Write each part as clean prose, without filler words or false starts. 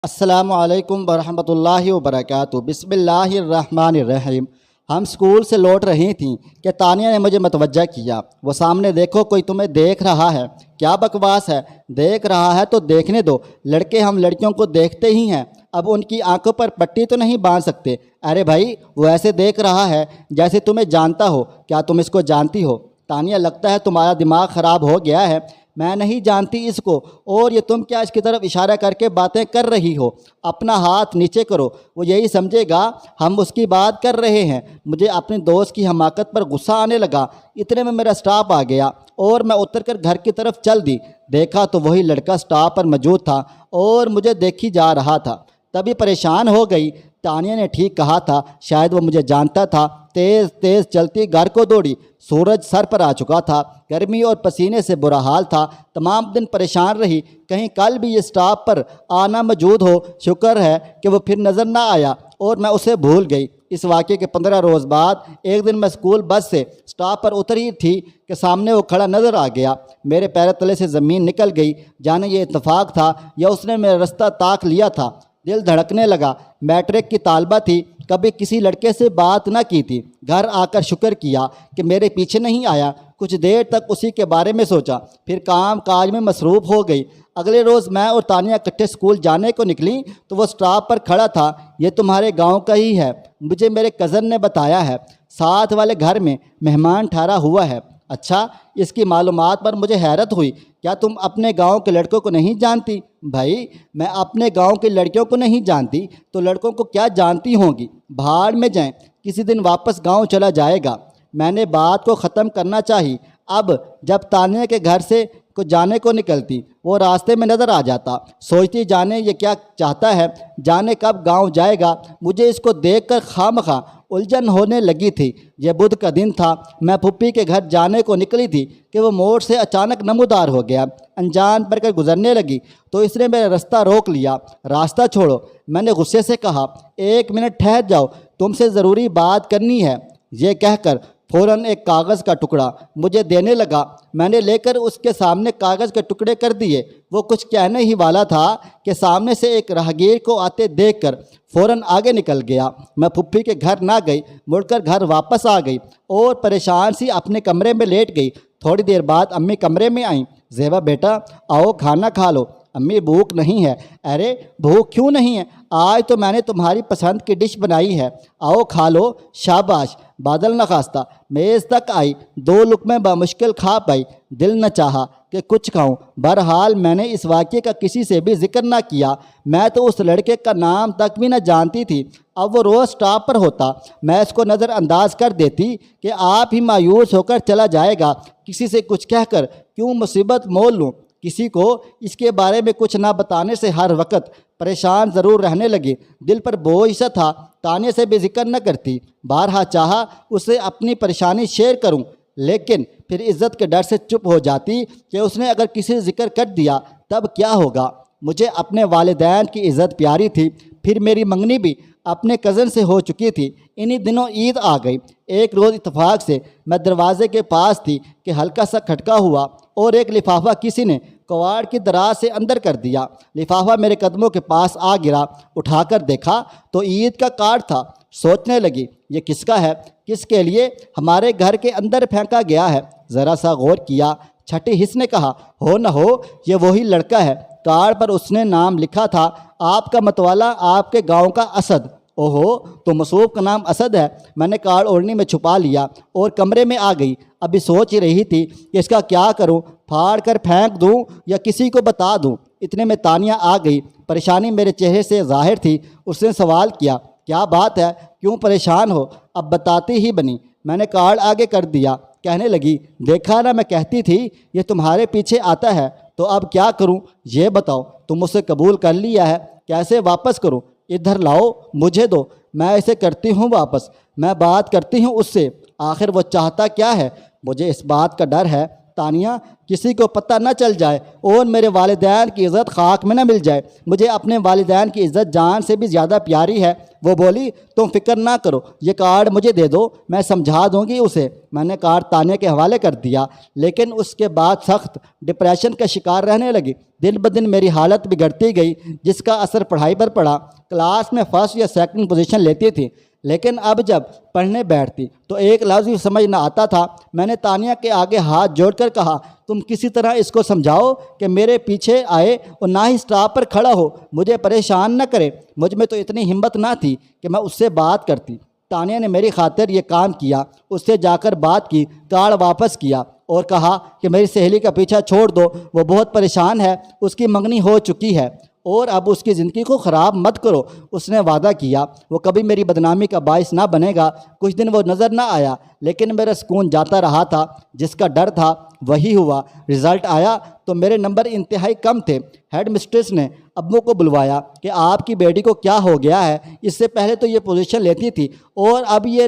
अस्सलामु अलैकुम वरहमतुल्लाहि वबरकातुहू। बिस्मिल्लाहिर्रहमानिर्रहीम। हम स्कूल से लौट रही थीं कि तानिया ने मुझे मतवज्जा किया। वो सामने देखो, कोई तुम्हें देख रहा है। क्या बकवास है, देख रहा है तो देखने दो। लड़के हम लड़कियों को देखते ही हैं, अब उनकी आंखों पर पट्टी तो नहीं बांध सकते। अरे भाई, वो ऐसे देख रहा है जैसे तुम्हें जानता हो। क्या तुम इसको जानती हो? तानिया, लगता है तुम्हारा दिमाग ख़राब हो गया है। मैं नहीं जानती इसको। और ये तुम क्या इसकी तरफ इशारा करके बातें कर रही हो? अपना हाथ नीचे करो, वो यही समझेगा हम उसकी बात कर रहे हैं। मुझे अपने दोस्त की हमाकत पर गुस्सा आने लगा। इतने में मेरा स्टॉप आ गया और मैं उतरकर घर की तरफ चल दी। देखा तो वही लड़का स्टॉप पर मौजूद था और मुझे देखी जा रहा था। तभी परेशान हो गई। तानिया ने ठीक कहा था, शायद वो मुझे जानता था। तेज़ तेज़ चलती घर को दौड़ी। सूरज सर पर आ चुका था। गर्मी और पसीने से बुरा हाल था। तमाम दिन परेशान रही, कहीं कल भी ये स्टॉप पर आना मौजूद हो। शुक्र है कि वो फिर नज़र ना आया और मैं उसे भूल गई। इस वाक़े के 15 रोज़ बाद एक दिन मैं स्कूल बस से स्टॉप पर उतरी थी कि सामने वो खड़ा नज़र आ गया। मेरे पैर तले से ज़मीन निकल गई। जाने ये इत्तेफाक था या उसने मेरा रास्ता ताक लिया था। दिल धड़कने लगा। मैट्रिक की तालबा थी, कभी किसी लड़के से बात ना की थी। घर आकर शुक्र किया कि मेरे पीछे नहीं आया। कुछ देर तक उसी के बारे में सोचा, फिर काम काज में मसरूफ़ हो गई। अगले रोज़ मैं और तानिया इकट्ठे स्कूल जाने को निकली तो वो स्टॉप पर खड़ा था। ये तुम्हारे गांव का ही है, मुझे मेरे कज़न ने बताया है। साथ वाले घर में मेहमान ठहरा हुआ है। अच्छा, इसकी मालूमात पर मुझे हैरत हुई। क्या तुम अपने गांव के लड़कों को नहीं जानती? भाई, मैं अपने गांव की लड़कियों को नहीं जानती तो लड़कों को क्या जानती होंगी? भाड़ में जाएं, किसी दिन वापस गांव चला जाएगा। मैंने बात को ख़त्म करना चाहिए। अब जब तानिया के घर से को जाने को निकलती, वो रास्ते में नज़र आ जाता। सोचती, जाने ये क्या चाहता है, जाने कब गांव जाएगा। मुझे इसको देखकर खामखा उलझन होने लगी थी। यह बुध का दिन था। मैं फुप्पी के घर जाने को निकली थी कि वो मोड़ से अचानक नमूदार हो गया। अनजान पड़कर गुजरने लगी तो इसने मेरा रास्ता रोक लिया। रास्ता छोड़ो, मैंने गुस्से से कहा। 1 मिनट ठहर जाओ, तुमसे ज़रूरी बात करनी है। ये कहकर फ़ौरन एक कागज़ का टुकड़ा मुझे देने लगा। मैंने लेकर उसके सामने कागज़ के टुकड़े कर दिए। वो कुछ कहने ही वाला था कि सामने से एक राहगीर को आते देखकर फ़ौरन आगे निकल गया। मैं फुप्पी के घर ना गई, मुड़कर घर वापस आ गई और परेशान सी अपने कमरे में लेट गई। थोड़ी देर बाद अम्मी कमरे में आईं। ज़ेबा बेटा, आओ खाना खा लो। अम्मी, भूख नहीं है। अरे भूख क्यों नहीं है, आज तो मैंने तुम्हारी पसंद की डिश बनाई है, आओ खा लो। शाबाश। बादल न खास्ता मेज़ तक आई। 2 लुक़मे बामुश्किल खा पाई। दिल न चाहा कि कुछ खाऊं। बहरहाल मैंने इस वाक़े का किसी से भी जिक्र ना किया। मैं तो उस लड़के का नाम तक भी न जानती थी। अब वो रोज़ स्टॉप पर होता, मैं इसको नज़रअंदाज कर देती कि आप ही मायूस होकर चला जाएगा। किसी से कुछ कहकर क्यों मुसीबत मोल लूँ। किसी को इसके बारे में कुछ ना बताने से हर वक्त परेशान ज़रूर रहने लगी। दिल पर बोझ सा था। तानिया से भी जिक्र न करती। बारहा चाहा उसे अपनी परेशानी शेयर करूं, लेकिन फिर इज़्ज़त के डर से चुप हो जाती कि उसने अगर किसी से जिक्र कर दिया तब क्या होगा। मुझे अपने वालिदैन की इज़्ज़त प्यारी थी। फिर मेरी मंगनी भी अपने कज़न से हो चुकी थी। इन्हीं दिनों ईद आ गई। एक रोज़ इत्तेफाक से मैं दरवाज़े के पास थी कि हल्का सा खटका हुआ और एक लिफाफा किसी ने कवाड़ की दराज से अंदर कर दिया। लिफाफा मेरे कदमों के पास आ गिरा। उठाकर देखा तो ईद का कार्ड था। सोचने लगी, ये किसका है, किसके लिए हमारे घर के अंदर फेंका गया है। ज़रा सा गौर किया। छठी हिस्स ने कहा, हो न हो ये वही लड़का है। कार्ड पर उसने नाम लिखा था, आपका मतवाला, आपके गांव का असद। ओहो, तो मसूब का नाम असद है। मैंने कार्ड ओढ़नी में छुपा लिया और कमरे में आ गई। अभी सोच ही रही थी कि इसका क्या करूं, फाड़ कर फेंक दूं या किसी को बता दूं। इतने में तानिया आ गई। परेशानी मेरे चेहरे से ज़ाहिर थी। उसने सवाल किया, क्या बात है, क्यों परेशान हो? अब बताती ही बनी। मैंने कार्ड आगे कर दिया। कहने लगी, देखा ना, मैं कहती थी ये तुम्हारे पीछे आता है। तो अब क्या करूं, ये बताओ। तुम मुझसे कबूल कर लिया है, कैसे वापस करूं? इधर लाओ, मुझे दो, मैं इसे करती हूँ वापस। मैं बात करती हूँ उससे, आखिर वो चाहता क्या है। मुझे इस बात का डर है تانیہ کسی کو پتہ نہ چل جائے اور میرے والدین کی عزت خاک میں نہ مل جائے، مجھے اپنے والدین کی عزت جان سے بھی زیادہ پیاری ہے۔ وہ بولی تم فکر نہ کرو، یہ کارڈ مجھے دے دو، میں سمجھا دوں گی اسے۔ میں نے کارڈ تانیہ کے حوالے کر دیا، لیکن اس کے بعد سخت ڈپریشن کا شکار رہنے لگی۔ دن بدن میری حالت بگڑتی گئی، جس کا اثر پڑھائی پر پڑا۔ کلاس میں فرسٹ یا سیکنڈ پوزیشن لیتی تھی، لیکن اب جب پڑھنے بیٹھتی تو ایک لفظ بھی سمجھ نہ آتا تھا۔ میں نے تانیہ کے آگے ہاتھ جوڑ کر کہا تم کسی طرح اس کو سمجھاؤ کہ میرے پیچھے آئے اور نہ ہی اسٹاپ پر کھڑا ہو، مجھے پریشان نہ کرے۔ مجھ میں تو اتنی ہمت نہ تھی کہ میں اس سے بات کرتی۔ تانیہ نے میری خاطر یہ کام کیا، اس سے جا کر بات کی، کارڈ واپس کیا اور کہا کہ میری سہیلی کا پیچھا چھوڑ دو، وہ بہت پریشان ہے، اس کی منگنی ہو چکی ہے اور اب اس کی زندگی کو خراب مت کرو۔ اس نے وعدہ کیا وہ کبھی میری بدنامی کا باعث نہ بنے گا۔ کچھ دن وہ نظر نہ آیا، لیکن میرا سکون جاتا رہا تھا۔ جس کا ڈر تھا وہی ہوا۔ رزلٹ آیا تو میرے نمبر انتہائی کم تھے۔ ہیڈ مسٹریس نے ابو کو بلوایا کہ آپ کی بیٹی کو کیا ہو گیا ہے؟ اس سے پہلے تو یہ پوزیشن لیتی تھی اور اب یہ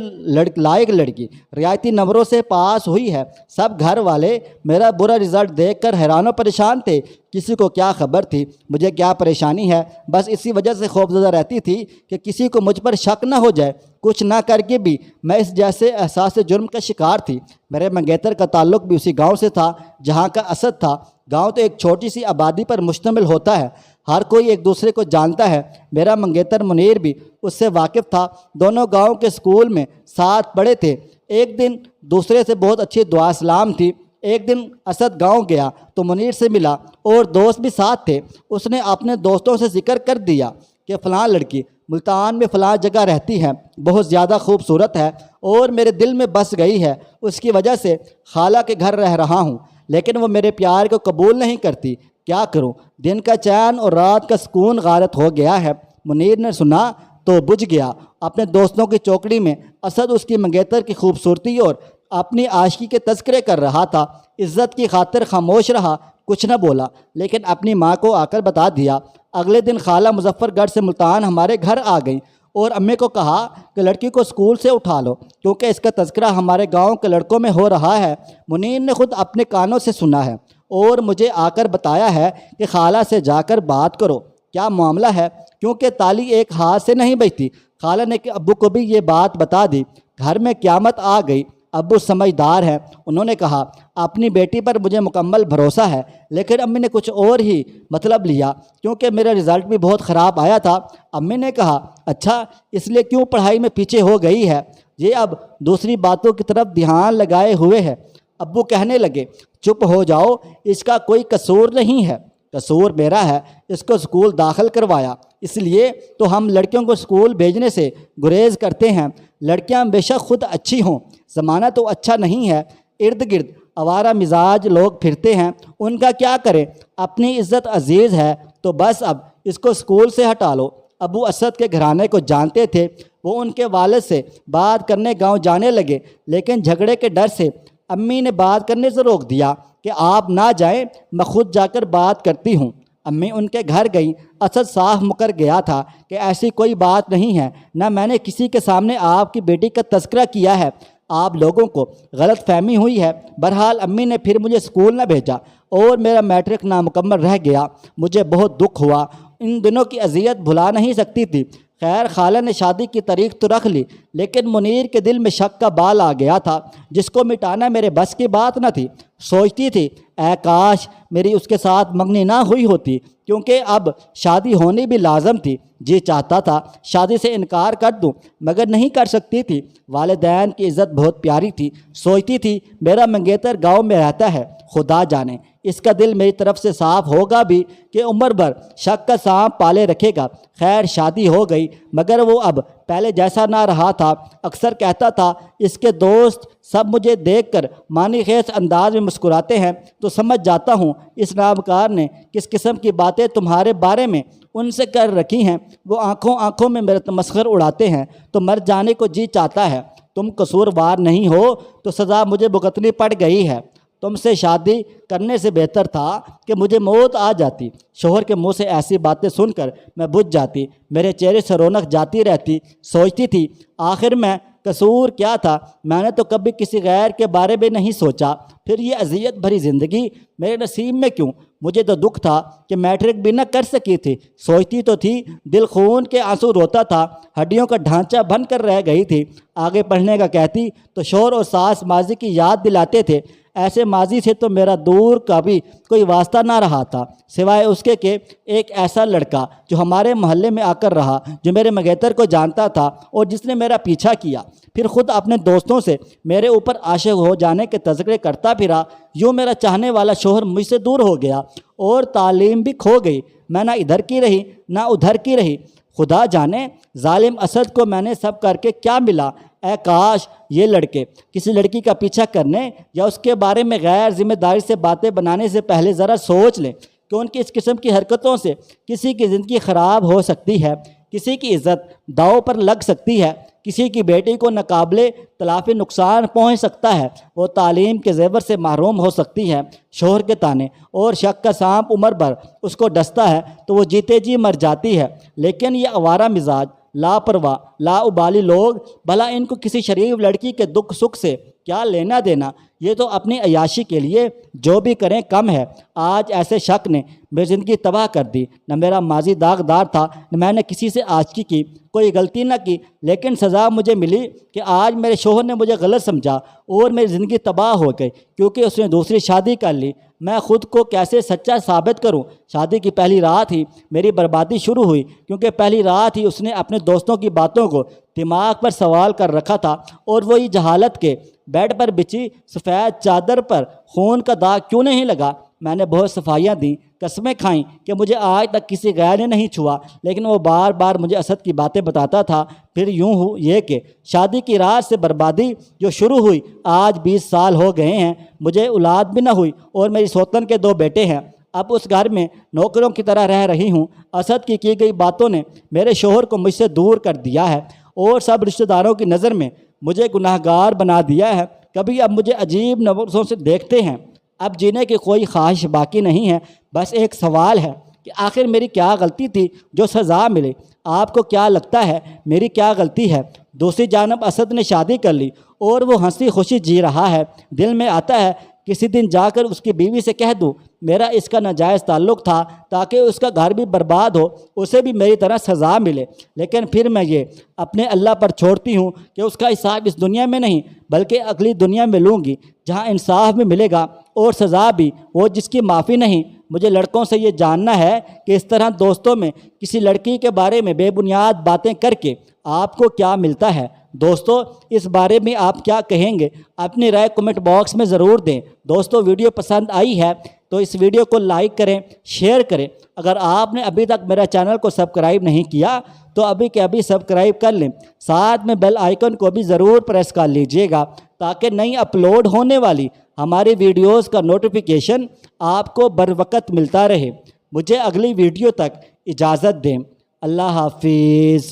لائق لڑکی رعایتی نمبروں سے پاس ہوئی ہے۔ سب گھر والے میرا برا رزلٹ دیکھ کر حیران و پریشان تھے۔ کسی کو کیا خبر تھی مجھے کیا پریشانی ہے؟ بس اسی وجہ سے خوفزدہ رہتی تھی کہ کسی کو مجھ پر شک نہ ہو جائے۔ کچھ نہ کر کے بھی میں اس جیسے احساس جرم کا شکار تھی۔ میرے منگیتر کا تعلق بھی اسی گاؤں سے تھا جہاں کا اسد تھا۔ گاؤں تو ایک چھوٹی سی آبادی پر مشتمل ہوتا ہے، ہر کوئی ایک دوسرے کو جانتا ہے۔ میرا منگیتر منیر بھی اس سے واقف تھا۔ دونوں گاؤں کے اسکول میں ساتھ پڑھے تھے۔ ایک دن دوسرے سے بہت اچھی دعا سلام تھی۔ ایک دن اسد گاؤں گیا تو منیر سے ملا اور دوست بھی ساتھ تھے۔ اس نے اپنے دوستوں سے ذکر کر دیا کہ فلاں لڑکی ملتان میں فلاں جگہ رہتی ہے، بہت زیادہ خوبصورت ہے اور میرے دل میں بس گئی ہے۔ اس کی وجہ سے خالہ کے گھر رہ رہا ہوں، لیکن وہ میرے پیار کو قبول نہیں کرتی۔ کیا کروں؟ دن کا چین اور رات کا سکون غارت ہو گیا ہے۔ منیر نے سنا تو بجھ گیا۔ اپنے دوستوں کی چوکڑی میں اسد اس کی منگیتر کی خوبصورتی اور اپنی عاشقی کے تذکرے کر رہا تھا۔ عزت کی خاطر خاموش رہا، کچھ نہ بولا، لیکن اپنی ماں کو آ کر بتا دیا۔ اگلے دن خالہ مظفر گڑھ سے ملتان ہمارے گھر آ گئیں اور امی کو کہا کہ لڑکی کو اسکول سے اٹھا لو کیونکہ اس کا تذکرہ ہمارے گاؤں کے لڑکوں میں ہو رہا ہے۔ منیر نے خود اپنے کانوں سے سنا ہے اور مجھے آ کر بتایا ہے کہ خالہ سے جا کر بات کرو، کیا معاملہ ہے، کیونکہ تالی ایک ہاتھ سے نہیں بجتی۔ خالہ نے کہ ابو کو بھی یہ بات بتا دی۔ گھر میں قیامت آ گئی۔ ابو سمجھدار ہیں، انہوں نے کہا اپنی بیٹی پر مجھے مکمل بھروسہ ہے، لیکن امی نے کچھ اور ہی مطلب لیا کیونکہ میرا رزلٹ بھی بہت خراب آیا تھا۔ امی نے کہا اچھا اس لیے کیوں پڑھائی میں پیچھے ہو گئی ہے؟ یہ اب دوسری باتوں کی طرف دھیان لگائے ہوئے ہے۔ ابو کہنے لگے چپ ہو جاؤ، اس کا کوئی قصور نہیں ہے، قصور میرا ہے، اس کو اسکول داخل کروایا، اس لیے تو ہم لڑکیوں کو اسکول بھیجنے سے گریز کرتے ہیں۔ لڑکیاں بے شک خود اچھی ہوں، زمانہ تو اچھا نہیں ہے، ارد گرد آوارہ مزاج لوگ پھرتے ہیں، ان کا کیا کریں؟ اپنی عزت عزیز ہے تو بس اب اس کو اسکول سے ہٹا لو۔ ابو اسد کے گھرانے کو جانتے تھے، وہ ان کے والد سے بات کرنے گاؤں جانے لگے، لیکن جھگڑے کے ڈر سے امی نے بات کرنے سے روک دیا کہ آپ نہ جائیں، میں خود جا کر بات کرتی ہوں۔ امی ان کے گھر گئیں۔ اسد صاف مکر گیا تھا کہ ایسی کوئی بات نہیں ہے، نہ میں نے کسی کے سامنے آپ کی بیٹی کا تذکرہ کیا ہے، آپ لوگوں کو غلط فہمی ہوئی ہے۔ بہرحال امی نے پھر مجھے اسکول نہ بھیجا اور میرا میٹرک نامکمل رہ گیا۔ مجھے بہت دکھ ہوا، ان دنوں کی اذیت بھلا نہیں سکتی تھی۔ خیر خالہ نے شادی کی تاریخ تو رکھ لی، لیکن منیر کے دل میں شک کا بال آ گیا تھا جس کو مٹانا میرے بس کی بات نہ تھی۔ سوچتی تھی اے کاش میری اس کے ساتھ منگنی نہ ہوئی ہوتی، کیونکہ اب شادی ہونی بھی لازم تھی۔ جی چاہتا تھا شادی سے انکار کر دوں، مگر نہیں کر سکتی تھی۔ والدین کی عزت بہت پیاری تھی۔ سوچتی تھی میرا منگیتر گاؤں میں رہتا ہے، خدا جانے اس کا دل میری طرف سے صاف ہوگا بھی کہ عمر بھر شک کا سانپ پالے رکھے گا۔ خیر شادی ہو گئی، مگر وہ اب پہلے جیسا نہ رہا تھا۔ اکثر کہتا تھا اس کے دوست سب مجھے دیکھ کر معنی خیز انداز میں مسکراتے ہیں تو سمجھ جاتا ہوں اس نامکار نے کس قسم کی باتیں تمہارے بارے میں ان سے کر رکھی ہیں۔ وہ آنکھوں میں میرا تمسخر اڑاتے ہیں تو مر جانے کو جی چاہتا ہے۔ تم قصوروار نہیں ہو تو سزا مجھے بھگتنی پڑ گئی ہے۔ تم سے شادی کرنے سے بہتر تھا کہ مجھے موت آ جاتی۔ شوہر کے منہ سے ایسی باتیں سن کر میں بجھ جاتی، میرے چہرے سے رونق جاتی رہتی۔ سوچتی تھی آخر میں कसूर क्या था? मैंने तो कभी किसी गैर के बारे में नहीं सोचा। फिर ये अजियत भरी ज़िंदगी मेरे नसीब में क्यों? मुझे तो दुख था कि मैट्रिक भी न कर सकी थी। सोचती तो थी, दिल खून के आंसू रोता था, हड्डियों का ढांचा बन कर रह गई थी। आगे पढ़ने का कहती तो शोहर और सास माजी की याद दिलाते थे। ऐसे माजी से तो मेरा दूर का भी कोई वास्ता ना रहा था, सिवाय उसके कि एक ऐसा लड़का जो हमारे मोहल्ले में आकर रहा, जो मेरे मंगेतर को जानता था और जिसने मेरा पीछा किया। फिर खुद अपने दोस्तों से मेरे ऊपर आशिक हो जाने के तज़किरे करता फिरा। यूँ मेरा चाहने वाला शोहर मुझसे दूर हो गया और तालीम भी खो गई। मैं ना इधर की रही ना उधर की रही। खुदा जाने जालिम असद को मैंने सब करके क्या मिला। ऐ काश ये लड़के किसी लड़की का पीछा करने या उसके बारे में गैर जिम्मेदारी से बातें बनाने से पहले ज़रा सोच लें कि उनकी इस किस्म की हरकतों से किसी की ज़िंदगी ख़राब हो सकती है, किसी की इज़्ज़त दांव पर लग सकती है, किसी की बेटी को नाकाबिले तलाफ़ी नुकसान पहुँच सकता है, वो तालीम के ज़ेवर से महरूम हो सकती है। शोहर के ताने और शक का सांप उम्र भर उसको डसता है तो वो जीते जी मर जाती है। लेकिन ये आवारा मिजाज, लापरवाह, लाउबाली लोग, भला इनको किसी शरीफ लड़की के दुख सुख से क्या लेना देना? ये तो अपनी अयाशी के लिए जो भी करें कम है। आज ऐसे शक ने मेरी ज़िंदगी तबाह कर दी। न मेरा माजी दागदार था, न मैंने किसी से आशिकी की, कोई गलती न की, लेकिन सज़ा मुझे मिली कि आज मेरे शोहर ने मुझे गलत समझा और मेरी ज़िंदगी तबाह हो गई क्योंकि उसने दूसरी शादी कर ली। मैं ख़ुद को कैसे सच्चा साबित करूं? शादी की पहली रात ही मेरी बर्बादी शुरू हुई क्योंकि पहली रात ही उसने अपने दोस्तों की बातों को दिमाग पर सवाल कर रखा था और वही जहालत के बेड पर बिछी सफ़ेद चादर पर खून का दाग क्यों नहीं लगा। मैंने बहुत सफाइयाँ दी, कस्में खाईं कि मुझे आज तक किसी गैर ने नहीं छुआ, लेकिन वो बार बार मुझे असद की बातें बताता था। फिर यूँ हो ये कि शादी की रात से बर्बादी जो शुरू हुई, आज 20 साल हो गए हैं, मुझे औलाद भी न हुई और मेरी सौतन के 2 बेटे हैं। अब उस घर में नौकरों की तरह रह रही हूँ। असद की गई बातों ने मेरे शोहर को मुझसे दूर कर दिया है और सब रिश्तेदारों की नज़र में मुझे गुनाहगार बना दिया है। कभी अब मुझे अजीब नज़रों से देखते हैं। अब जीने की कोई ख्वाहिश बाकी नहीं है। बस एक सवाल है कि आखिर मेरी क्या गलती थी जो सज़ा मिले? आपको क्या लगता है मेरी क्या गलती है? दूसरी जानब असद ने शादी कर ली और वो हंसी खुशी जी रहा है। दिल में आता है किसी दिन जाकर उसकी बीवी से कह दूं मेरा इसका नाजायज़ ताल्लुक़ था ताकि उसका घर भी बर्बाद हो, उसे भी मेरी तरह सज़ा मिले। लेकिन फिर मैं ये अपने अल्लाह पर छोड़ती हूँ कि उसका हिसाब इस दुनिया में नहीं बल्कि अगली दुनिया में लूँगी, जहाँ इंसाफ भी मिलेगा और सज़ा भी, वो जिसकी माफ़ी नहीं। मुझे लड़कों से ये जानना है कि इस तरह दोस्तों में किसी लड़की के बारे में बेबुनियाद बातें करके आपको क्या मिलता है? दोस्तों, इस बारे में आप क्या कहेंगे? अपनी राय कमेंट बॉक्स में ज़रूर दें। दोस्तों, वीडियो पसंद आई है तो इस वीडियो को लाइक करें, शेयर करें। अगर आपने अभी तक मेरा चैनल को सब्सक्राइब नहीं किया तो अभी के अभी सब्सक्राइब कर लें। साथ में बेल आइकन को भी ज़रूर प्रेस कर लीजिएगा ताकि नई अपलोड होने वाली हमारी वीडियोज़ का नोटिफिकेशन आपको बर वक्त मिलता रहे। मुझे अगली वीडियो तक इजाज़त दें। अल्लाह हाफिज़।